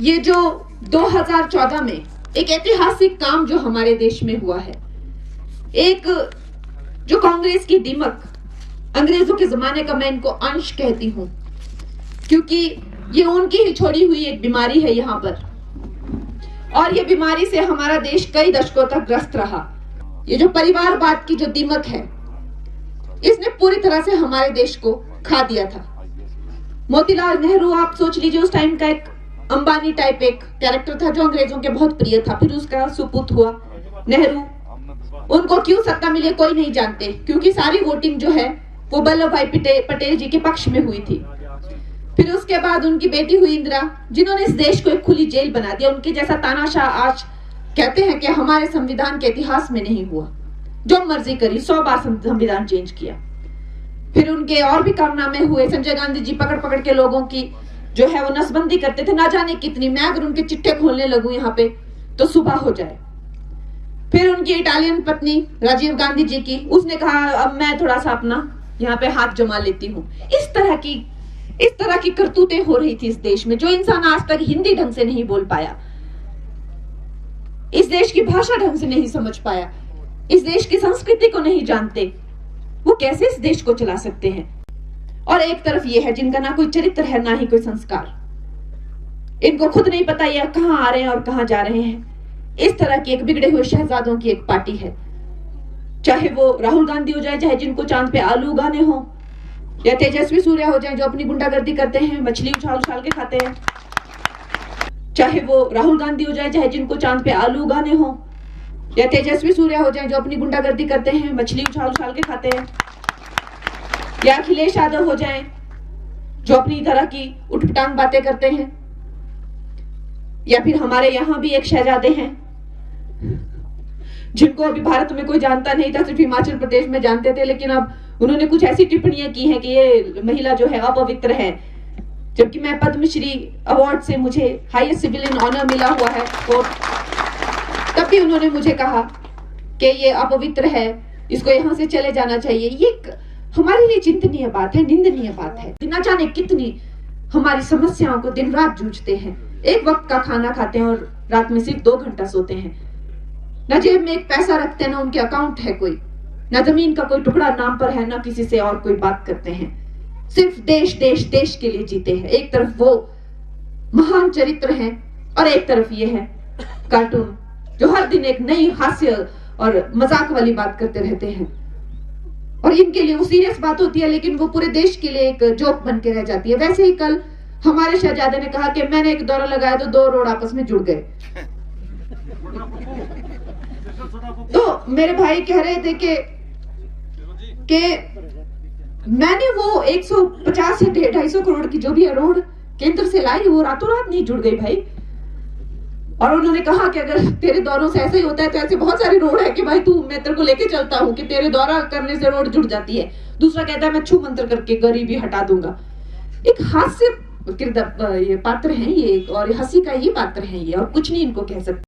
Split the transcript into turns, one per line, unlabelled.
ये जो 2014 में एक ऐतिहासिक काम जो हमारे देश में हुआ है, एक जो कांग्रेस की दीमक, अंग्रेजों के जमाने का मैं इनको अंश कहती हूं, क्योंकि ये उनकी ही छोड़ी हुई एक बीमारी है यहाँ पर, और ये बीमारी से हमारा देश कई दशकों तक ग्रस्त रहा। ये जो परिवारवाद की जो दीमक है, इसने पूरी तरह से हमारे देश को खा दिया था। मोतीलाल नेहरू, आप सोच लीजिए, उस टाइम का एक अंबानी टाइप एक कैरेक्टर था जो अंग्रेजों के बहुत प्रिय था। फिर उसका सुपुत हुआ नेहरू। उनको क्यों सत्ता मिली कोई नहीं जानते, क्योंकि सारी वोटिंग जो है वो वल्लभ भाई पटेल जी के पक्ष में हुई थी। फिर उसके बाद उनकी बेटी हुई इंदिरा, जिन्होंने इस देश को एक खुली जेल बना दिया। उनके जैसा तानाशाह आज कहते हैं कि हमारे संविधान के इतिहास में नहीं हुआ। जो मर्जी करी, 100 बार संविधान चेंज किया। फिर उनके और भी कारनामे हुए। संजय गांधी जी पकड़ पकड़ के लोगों की जो है वो नसबंदी करते थे, ना जाने कितनी। मैं अगर उनके चिट्ठे खोलने लगूं यहाँ पे तो सुबह हो जाए। फिर उनकी इटालियन पत्नी राजीव गांधी जी की, उसने कहा अब मैं थोड़ा सा अपना यहाँ पे हाथ जमा लेती हूँ। इस तरह की करतूतें हो रही थी इस देश में। जो इंसान आज तक हिंदी ढंग से नहीं बोल पाया, इस देश की भाषा ढंग से नहीं समझ पाया, इस देश की संस्कृति को नहीं जानते, वो कैसे इस देश को चला सकते हैं। और एक तरफ ये है जिनका ना कोई चरित्र है, ना ही कोई संस्कार। इनको खुद नहीं पता ये कहां आ रहे हैं और कहां जा रहे हैं। इस तरह की एक बिगड़े हुए शहजादों की एक पार्टी है। चाहे वो राहुल गांधी हो जाए, चाहे जिनको चांद पे आलू उगाने हो, या तेजस्वी सूर्या हो जाए जो अपनी गुंडागर्दी करते हैं, मछली उछाल उछाल के खाते हैं। चाहे वो राहुल गांधी हो जाए, चाहे जिनको चांद पे आलू उगाने हो, या तेजस्वी सूर्या हो जाए जो अपनी गुंडागर्दी करते हैं, मछली उछाल उछाल के खाते हैं, या अखिलेश यादव हो जाएं जो अपनी तरह की उठपटांग बातें करते हैं, या फिर हमारे यहां भी एक शहजादे हैं जिनको अभी भारत में कोई जानता नहीं था, सिर्फ हिमाचल प्रदेश में जानते थे, लेकिन अब उन्होंने कुछ ऐसी टिप्पणियां की हैं कि ये महिला जो है अपवित्र है, जबकि मैं पद्मश्री अवार्ड से मुझे हाईएस्ट सिविलियन ऑनर मिला हुआ है। और तब भी उन्होंने मुझे कहा कि ये अपवित्र है, इसको यहां से चले जाना चाहिए। ये हमारे लिए चिंतनीय बात है, निंदनीय बात है। न जाने कितनी हमारी समस्याओं को दिन रात जूझते हैं। एक वक्त का खाना खाते हैं और रात में सिर्फ 2 घंटा सोते हैं। न जेब में एक पैसा रखते हैं, ना उनके अकाउंट है कोई, न जमीन का कोई टुकड़ा नाम पर है, ना किसी से और कोई बात करते हैं। सिर्फ देश देश देश के लिए जीते हैं। एक तरफ वो महान चरित्र हैं और एक तरफ ये है कार्टून जो हर दिन एक नई हास्य और मजाक वाली बात करते रहते हैं। और इनके लिए वो सीरियस बात होती है, लेकिन वो पूरे देश के लिए एक जोक बन के रह जाती है। वैसे ही कल हमारे शहजादे ने कहा कि मैंने एक दौरा लगाया तो 2 रोड आपस में जुड़ गए। तो मेरे भाई कह रहे थे कि मैंने वो 150 से 250 करोड़ की जो भी रोड केंद्र से लाई, वो रातों रात नहीं जुड़ गई भाई। और उन्होंने कहा कि अगर तेरे दौरों से ऐसा ही होता है तो ऐसे बहुत सारे रोड है कि भाई तू, मैं तेरे को लेके चलता हूँ कि तेरे दौरा करने से रोड जुड़ जाती है। दूसरा कहता है मैं छू मंत्र करके गरीबी हटा दूंगा। एक हास्य किरदार ये पात्र है ये, और हंसी का ये पात्र है ये, और कुछ नहीं इनको कह सकते।